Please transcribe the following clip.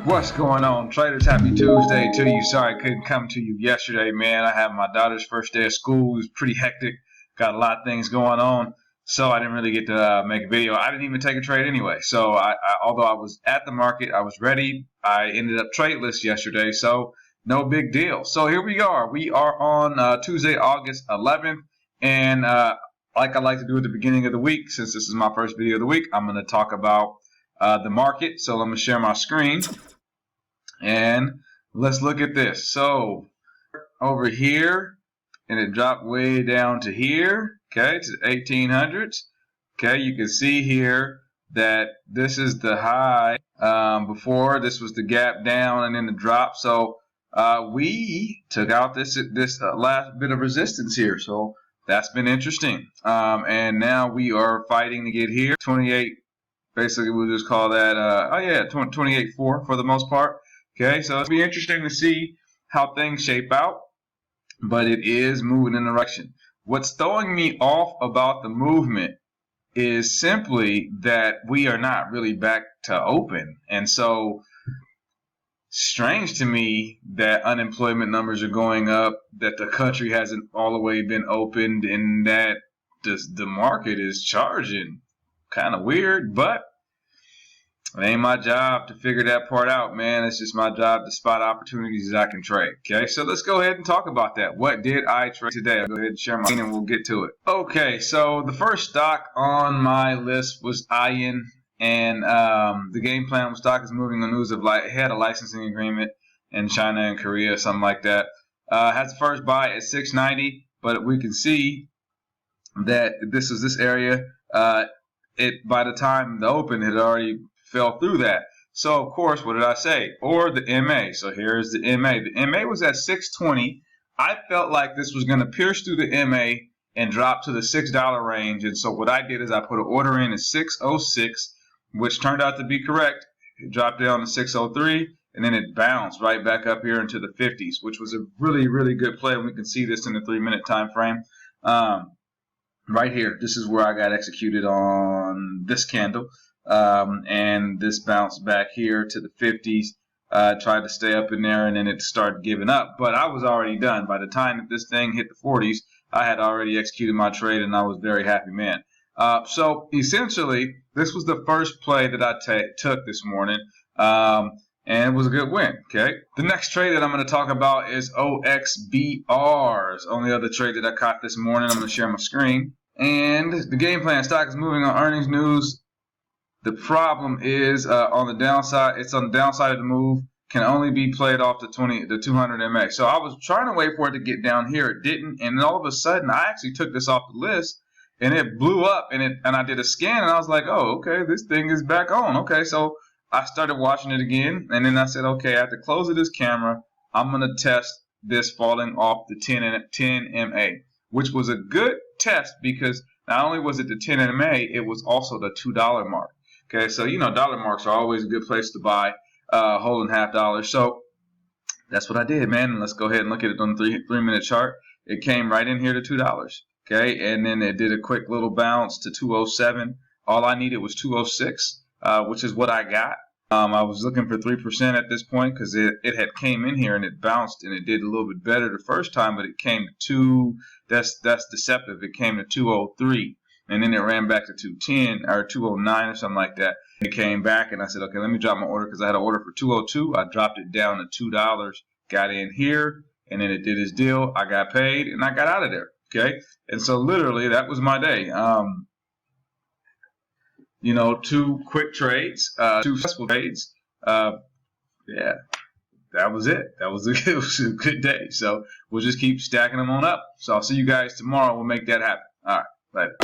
What's going on, traders? Happy Tuesday to you. Sorry I couldn't come to you yesterday, man. I had my daughter's first day of school. It was pretty hectic. Got a lot of things going on, so I didn't really get to make a video. I didn't even take a trade anyway. So although I was at the market, I was ready. I ended up tradeless yesterday, so no big deal. So here we are. We are on Tuesday, August 11th, and like I like to do at the beginning of the week, since this is my first video of the week, I'm going to talk about the market. So I'm going to share my screen. And let's look at this. So over here, and it dropped way down to here, okay, to the 1800s. Okay, you can see here that this is the high. Before this was the gap down and then the drop. So we took out this last bit of resistance here. So that's been interesting. And now we are fighting to get here. 28. Basically, we'll just call that 28.4 for the most part. Okay, so it'll be interesting to see how things shape out, but it is moving in the direction. What's throwing me off about the movement is simply that we are not really back to open. And so, strange to me that unemployment numbers are going up, that the country hasn't all the way been opened, and that the market is charging. Kind of weird, but it ain't my job to figure that part out, man. It's just my job to spot opportunities that I can trade. Okay, so let's go ahead and talk about that. What did I trade today? I'll go ahead and share my screen and we'll get to it. Okay, so the first stock on my list was EYEN, and the game plan with stock is moving on news of it had a licensing agreement in China and Korea, something like that. Has the first buy at 690, but we can see that this area. By the time the open had already fell through that. So of course, what did I say? Or the MA. So here's the MA. The MA was at 620. I felt like this was going to pierce through the MA and drop to the $6 range. And so what I did is I put an order in at 606, which turned out to be correct. It dropped down to 603, and then it bounced right back up here into the 50s, which was a really, really good play. And we can see this in the 3-minute time frame. Right here, this is where I got executed on this candle. And this bounced back here to the 50s, tried to stay up in there, and then it started giving up. But I was already done. By the time that this thing hit the 40s, I had already executed my trade, and I was very happy, man. So essentially, this was the first play that I took this morning, and it was a good win. Okay. The next trade that I'm going to talk about is OXBRs. Only other trade that I caught this morning. I'm going to share my screen. And the game plan stock is moving on earnings news. The problem is on the downside. It's on the downside of the move. Can only be played off the 200 MA. So I was trying to wait for it to get down here. It didn't, and then all of a sudden I actually took this off the list, and it blew up. And I did a scan, and I was like, oh, okay, this thing is back on. Okay, so I started watching it again, and then I said, okay, at the close of this camera, I'm gonna test this falling off the 10 MA, which was a good test because not only was it the 10 MA, it was also the $2 mark. Okay, so you know dollar marks are always a good place to buy, holding $half. So that's what I did, man. And let's go ahead and look at it on the 3-minute chart. It came right in here to $2. Okay, and then it did a quick little bounce to 207. All I needed was 206, which is what I got. I was looking for 3% at this point because it had came in here and it bounced and it did a little bit better the first time, but it came to that's deceptive. It came to 203. And then it ran back to 210 or 209 or something like that. It came back, and I said, okay, let me drop my order because I had an order for 202. I dropped it down to $2, got in here, and then it did its deal. I got paid, and I got out of there. Okay, and so literally that was my day. You know, 2 quick trades, 2 successful trades. Yeah, that was it. It was a good day. So we'll just keep stacking them on up. So I'll see you guys tomorrow. We'll make that happen. All right. Later.